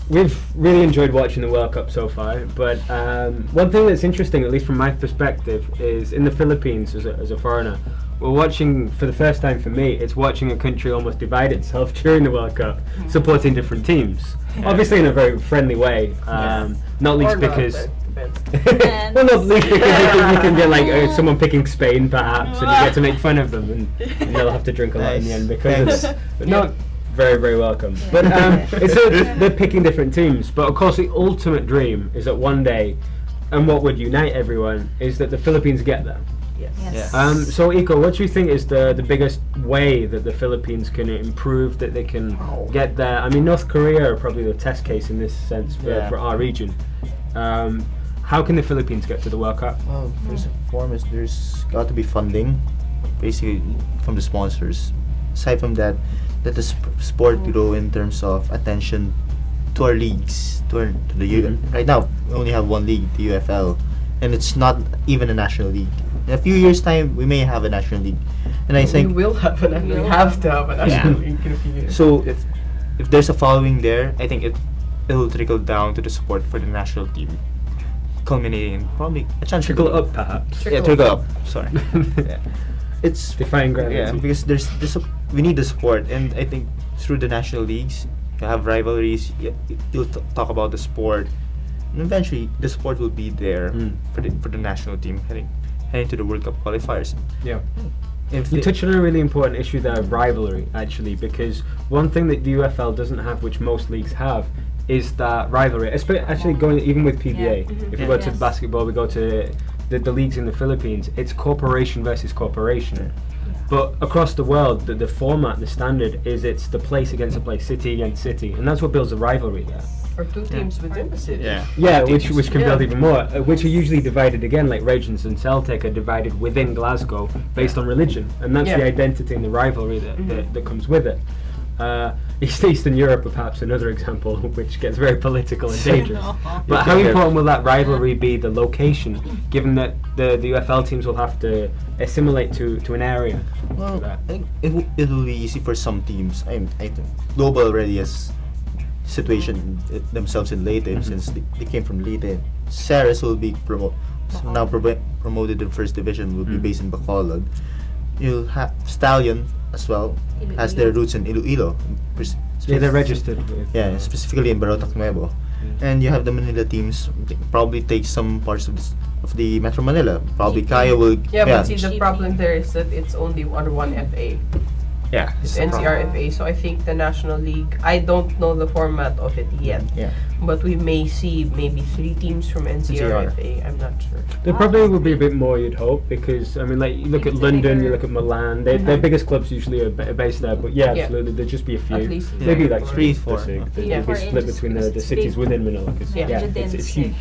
We've really enjoyed watching the World Cup so far, but one thing that's interesting, at least from my perspective, is in the Philippines as a foreigner, we're watching, for the first time for me, it's watching a country almost divide itself during the World Cup, supporting different teams. Obviously in a very friendly way, not least because... well, not least because you can get like someone picking Spain perhaps, and you get to make fun of them, and they'll have to drink a lot in the end because it's not very, very welcome. But they're picking different teams. But of course, the ultimate dream is that one day, and what would unite everyone, is that the Philippines get there. Yes. So, Iko, what do you think is the biggest way that the Philippines can improve, that they can get there? I mean, North Korea are probably the test case in this sense for our region. How can the Philippines get to the World Cup? Well, first and foremost, there's got to be funding, basically from the sponsors. Aside from that, let the sport grow in terms of attention to our leagues, to the right now we only have one league, the UFL, and it's not even a national league. In a few years' time, we may have a national league, and I think we will have a national. We have to have a national league in a few years. So if there's a following there, I think it'll trickle down to the support for the national team, culminating in probably a chance to Trickle up, perhaps. trickle up. Sorry. It's Defying gravity. yeah, because we need the support, and I think through the national leagues, you have rivalries. You'll talk about the sport, and eventually the sport will be there for the national team heading to the World Cup qualifiers. Yeah. If You touched on a really important issue there, rivalry, actually, because one thing that the UFL doesn't have, which most leagues have, is that rivalry. Actually, going even with PBA, if we go to basketball, we go to the leagues in the Philippines, it's corporation versus corporation. But across the world, the format, the standard is it's the place against the place, city against city, and that's what builds a rivalry there. Or two teams within the city. Yeah, which can build even more, which are usually divided again, like Rangers and Celtic are divided within Glasgow based on religion, and that's the identity and the rivalry that comes with it. Eastern Europe are perhaps another example, which gets very political and dangerous. But how important will that rivalry be, the location, given that the UFL teams will have to assimilate to an area? Well, I think it will be easy for some teams. I think Global already has situation themselves in Leyte since they came from Leyte. Ceres will be promoted to first division, will be based in Bacolod. You'll have Stallion as well, has their roots in Iloilo. They're registered with. Yeah, specifically in Barotac Nuevo. And you have the Manila teams, probably take some parts of the Metro Manila. Probably Kaya will. But see, the problem there is that it's only under one FA. Yeah, It's NCRFA, so I think the National League, I don't know the format of it yet, but we may see maybe 3 teams from NCRFA, I'm not sure. There probably will be a bit more, you'd hope, because I mean, like you look at London, you look at Milan, their biggest clubs usually are based there, but absolutely, there'd just be a few. At least maybe like 3, 4. 4. They'd be split between the cities within Manila, because it's huge.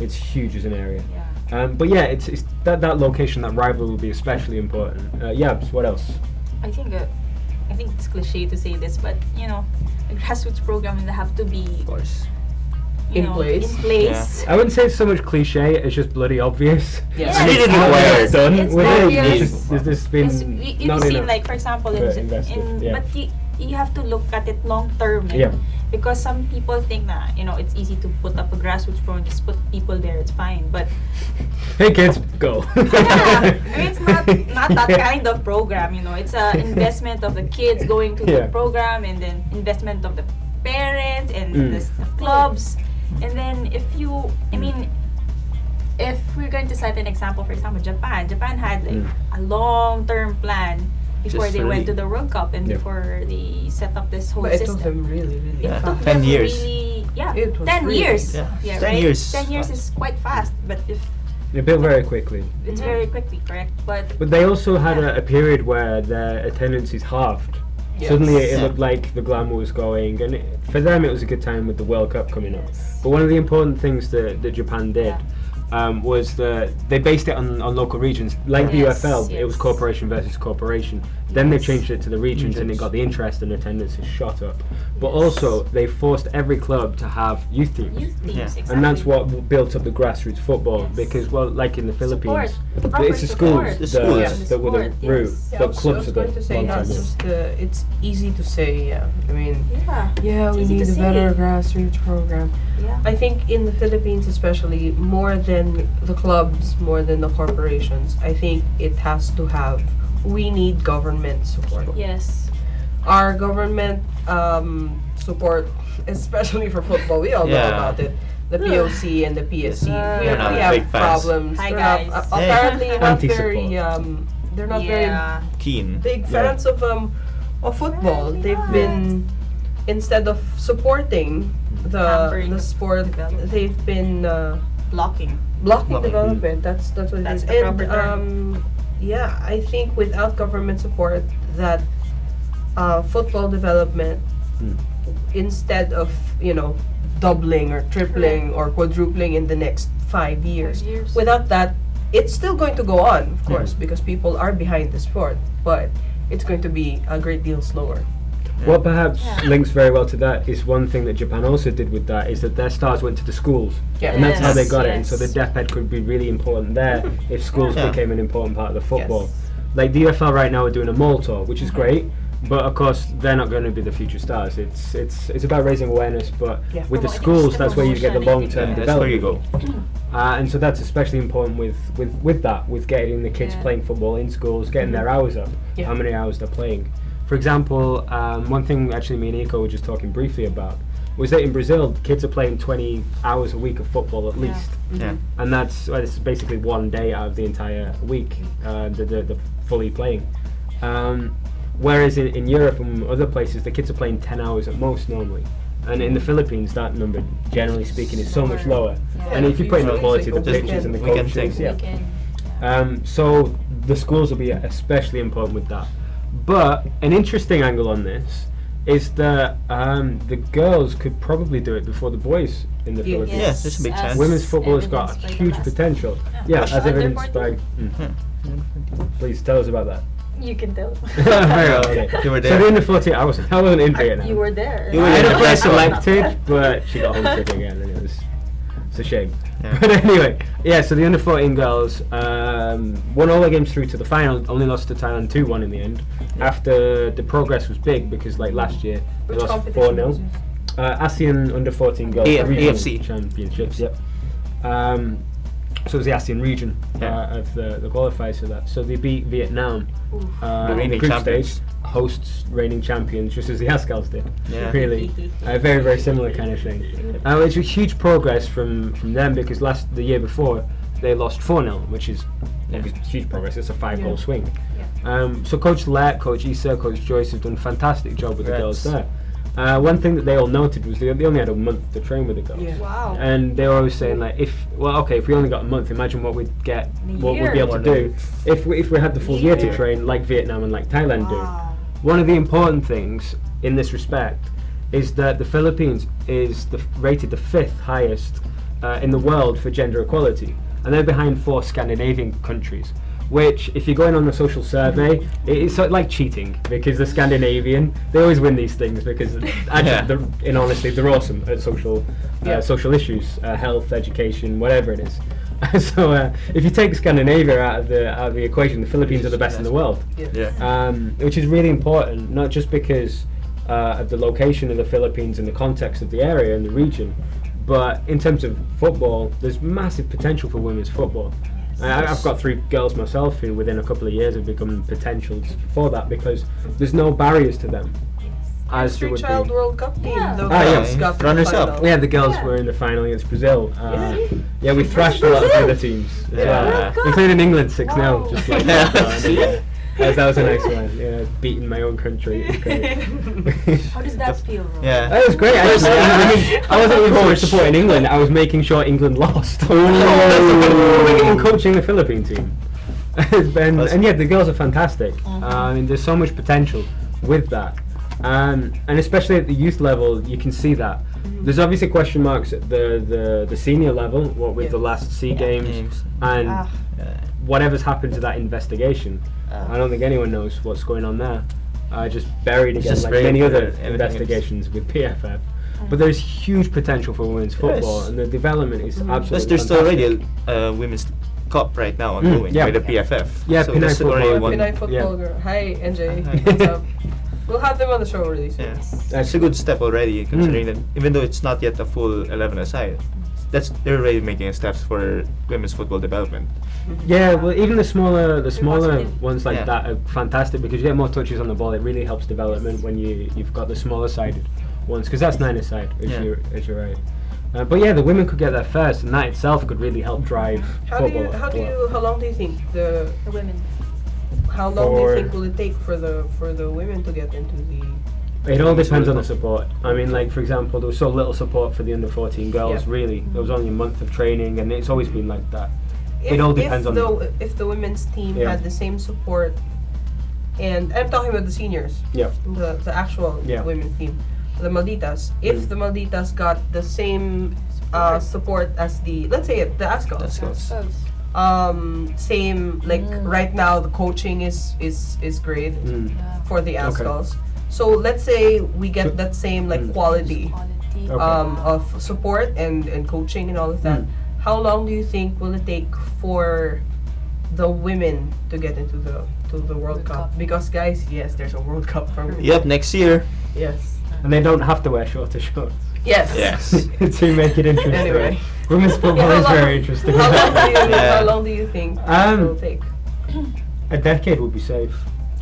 It's huge as an area. But it's that location, that rivalry will be especially important. Yabs, what else? I think it's cliche to say this, but a grassroots program will have to be, Of course. In place. I wouldn't say it's so much cliche, it's just bloody obvious. Yes. And It's it's how required. it's done It's with very it. obvious. There's just been You've not seen, enough. like, for example, invested, but you have to look at it long term. Because some people think that it's easy to put up a grassroots program, just put people there, it's fine. But Hey kids, go. I mean, it's not that kind of program. It's an investment of the kids going to the program, and then investment of the parents and the clubs. And then if we're going to cite an example, for example, Japan had like a long-term plan before Just they really- went to the World Cup and before they set up this whole But it system. took them really, really It took fast. 10 them years. Really, It was 10 really years. fast. Yeah, 10 right? years. 10 years is quite fast, but if They built very quickly. it's very quickly, correct? But they also had a period where their attendance is halved. Yes. Suddenly it looked like the glamour was going, and for them it was a good time with the World Cup coming up. But one of the important things that Japan did was that they based it on local regions. Like the Yes, UFL, it was yes. corporation versus corporation. Then they Yes. changed it to the regions, and it got the interest and attendance has shot up. But also, they forced every club to have youth teams. Youth teams, Yeah. exactly. And that's what built up the grassroots football, Yes. because, well, like in the Philippines, Support. Proper it's the schools, support. The schools. that were the Support, root, yes. Yeah, but I was clubs are going to the say long not time. just it's easy to say, yeah. I mean, Yeah. we Easy need to a say. better grassroots program. Yeah. I think in the Philippines, especially, more than the clubs, more than the corporations, I think it has to have, we need government support. Yes. Our government support, especially for football, we all know Yeah. about it. The POC and the PSC, we They're not have big fans. problems. Hi, They're guys. not, apparently not Anti-support. very, they're not very Yeah. Keen. big Yeah. fans of football. Really They've not. been, instead of supporting Hampering the sport, development. they've been Blocking. blocking Blocking. development. That's what it That's is. the proper term. Yeah, I think without government support, that football development, Mm. instead of doubling or tripling or quadrupling in the next 5 years, 5 years. without that, it's still going to go on, of course, Mhm. because people are behind the sport, but it's going to be a great deal slower. What perhaps Yeah. links very well to that is one thing that Japan also did with that is that their stars went to the schools. Yeah. And that's how they Yes, got it. And so the yes. deaf ed could be really important there if schools Yeah. became an important part of the football. Yes. Like the UFL right now are doing a mall tour, which is great, but of course they're not going to be the future stars. It's about raising awareness, but Yeah. with the Promoting schools, the that's where you get the promotion, long-term Yeah, that's where development. you go. And so that's especially important with that, with getting the kids Yeah. playing football in schools, getting their hours up, Yeah. how many hours they're playing. For example, one thing actually me and Nico were just talking briefly about was that in Brazil, kids are playing 20 hours a week of football at Yeah. least. Yeah. And that's it's basically one day out of the entire week that they're fully playing. Whereas in Europe and other places, the kids are playing 10 hours at most normally. And in the Philippines, that number, generally speaking, is so much lower. Yeah. And if you put in the Yeah. quality of the Just pitches and the weekend coaches, thing. yeah. Weekend. So the schools will be especially important with that. But an interesting angle on this is that the girls could probably do it before the boys in the Yeah. Philippines. Yeah, there's a big as chance. Women's football has got evidenced by the huge last- potential. Yeah. Yeah, Push as under evidenced 14. by. Yeah. Please tell us about that. You can tell. Very well. Okay. You were So there. the under 14, I wasn't in Vietnam. You were there. You were I had there. a player That's all. selected, but she got homesick again, and it's a shame. Yeah. But anyway, yeah. So the under 14 girls won all their games through to the final. Only lost to Thailand 2-1 in the end. Yeah. After the progress was big because like last year they Which lost competition 4-0. was it? ASEAN under 14 girls regional AFC. championships. Yep. So it was the ASEAN region Yeah. of the qualifiers for that. So they beat Vietnam. Oof. In The the reigning group champions. stage, hosts reigning champions, just as the Ascals did. Yeah. Really, very very similar kind of thing. It's a huge progress from them because the year before they lost 4-0, which is huge progress. It's a 5-goal Yeah. swing. So Coach Let, Coach Issa, Coach Joyce have done a fantastic job with the girls Congrats. there. One thing that they all noted was they only had a month to train with the girls. Yeah. Wow. And they were always saying like, if we only got a month, imagine what we'd get, what we'd be able to do if we had the full year to Year. train like Vietnam and like Thailand do. Wow. One of the important things in this respect is that the Philippines is rated the 5th highest in the world for gender equality, and they're behind 4 Scandinavian countries. Which, if you're going on a social survey, it's sort of like cheating because the Scandinavian, they always win these things because, actually, in honesty, they're awesome at social issues, health, education, whatever it is. So if you take Scandinavia out of the equation, the Philippines are the best in the world, Yeah. which is really important, not just because of the location of the Philippines and the context of the area and the region, but in terms of football, there's massive potential for women's football. I've got 3 girls myself who within a couple of years have become potentials for that because there's no barriers to them. As there Street would Child be. World Cup team. Yeah. The Ah, girls yeah. got to the Runners final. up. Yeah, the girls Yeah. were in the final against Brazil. Really? We thrashed a lot of the other teams, as Yeah. well, World Cup. including England 6-0. Wow. Just like Yeah. that. That was a nice one. Yeah, beating my own country. It was great. How does that feel, Ron? Yeah. That was great. I wasn't even so much supporting England. I was making sure England lost. And coaching the Philippine team. And yeah, the girls are fantastic. There's so much potential with that. And especially at the youth level, you can see that. There's obviously question marks at the senior level, what with the last SEA Games Games. and Ah. Yeah. whatever's happened to that investigation. I don't think anyone knows what's going on there. Just buried again, just like buried many for other everything investigations with PFF. But there's huge potential for women's football, and the development is absolutely Plus, there's still fantastic. already a women's cup right now ongoing yeah. by the PFF. Yeah, so Pinay there's already football. one. Pinay football girl. Hi, NJ. Hi. What's up? We'll have them on the show really soon. Yeah. That's a good step already, considering that even though it's not yet a full 11 aside, they're already making steps for women's football development. Yeah, well, even the smaller positive. ones like Yeah. that are fantastic because you get more touches on the ball. It really helps development when you've got the smaller sided ones because that's 9-a-side, as you're right. But yeah, the women could get there first, and that itself could really help drive football. How long do you think The women. how long do you For- think will it take for the women to get into the? It all depends on the support. I mean, like for example, there was so little support for the under 14 girls. Yeah. Really, there was only a month of training, and it's always been like that. It all depends on if the women's team Yeah. had the same support, and I'm talking about the seniors, Yeah. the actual Yeah. women's team, the Malditas. If the Malditas got the same support as the, let's say the Ascals, same like right now the coaching is great for the Ascals. So let's say we get that same like quality Okay. of support and coaching and all of that. How long do you think will it take for the women to get into the World Cup? Because guys, yes, there's a World Cup from Yep, next year. yes. And they don't have to wear shorter shorts Yes. Yes. to make it interesting. Anyway. Women's football is very interesting. How long do you think it will take? A decade would be safe.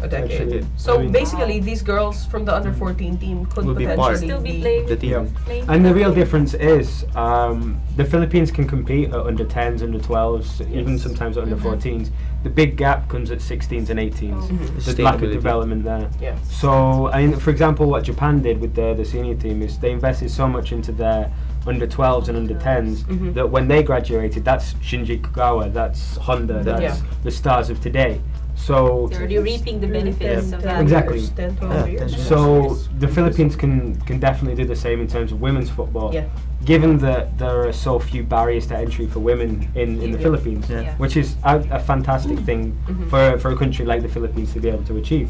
A decade. Actually, So I mean- basically, these girls from the under 14 team could Will be part. potentially Still be be playing. The team. Yeah. And the real difference is the Philippines can compete at under 10s, under 12s, even sometimes at under 14s. The big gap comes at 16s and 18s. There's lack of Sustainability. development there. Yeah. So, I mean, for example, what Japan did with the senior team is they invested so much into their under 12s and under 10s that when they graduated, that's Shinji Kagawa, that's Honda, that's Yeah. the stars of today. So, They're already reaping the benefits of that. Exactly. 10, 12 Yeah, years. 10 years. so the Philippines can definitely do the same in terms of women's football. Yeah. Given that there are so few barriers to entry for women in the Yeah. Philippines, Yeah. which is a fantastic thing for a country like the Philippines to be able to achieve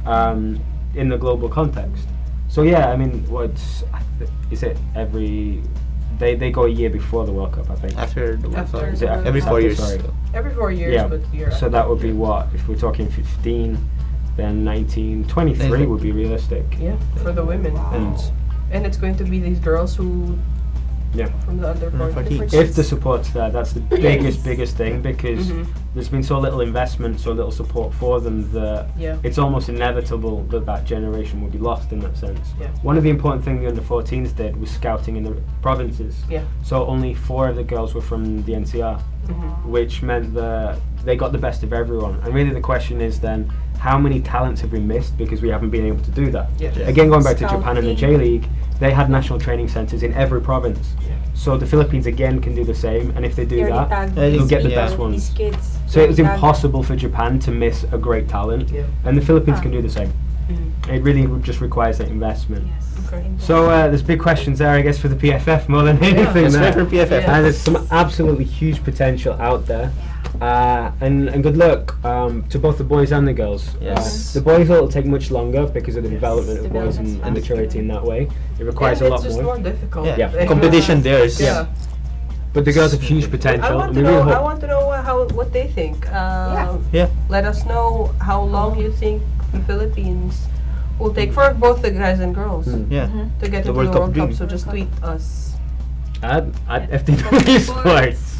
in the global context. So yeah, I mean, is it every they go a year before the World Cup, I think. After the World After Cup. Is it after- Every 4 after, years. sorry. Every 4 years, Yeah. but year So that would be what if we're talking 15, then 19, 23 would be realistic. yeah, for the women. And it's going to be these girls who Yeah. from the under 14. 14. If the support's there, that's the biggest thing because there's been so little investment, so little support for them that Yeah. it's almost inevitable that generation will be lost in that sense. Yeah. One of the important things the under 14s did was scouting in the provinces. Yeah. So only 4 of the girls were from the NCR, which meant that they got the best of everyone. And really the question is then, how many talents have we missed because we haven't been able to do that? Yeah. Again, going back to Japan and the J Scouting. League, they had national training centres in every province. Yeah. So the Philippines again can do the same, and if they do They already that, tagged they'll these get the yeah. best ones. These kids. So it was They tagged- impossible for Japan to miss a great talent, Yeah. and the Philippines Ah. can do the same. It really just requires that investment. Yes. Okay. So there's big questions there, I guess, for the PFF more than anything. Let's there. wait for PFF. Yeah. And there's some absolutely huge potential out there. And good luck to both the boys and the girls. Yes. The boys will take much longer because of the development of boys Development's and maturity in that way. It requires And a it's lot just more. more difficult. Yeah. Yeah. Competition there is. Yeah. But the girls have huge potential. I want and to we really know. I hope- want to know what they think. Yeah. Let us know how long you think the Philippines will take for both the guys and girls Yeah. to get The into World the Cup World Cup. dream. So just tweet us. at FTW Sports.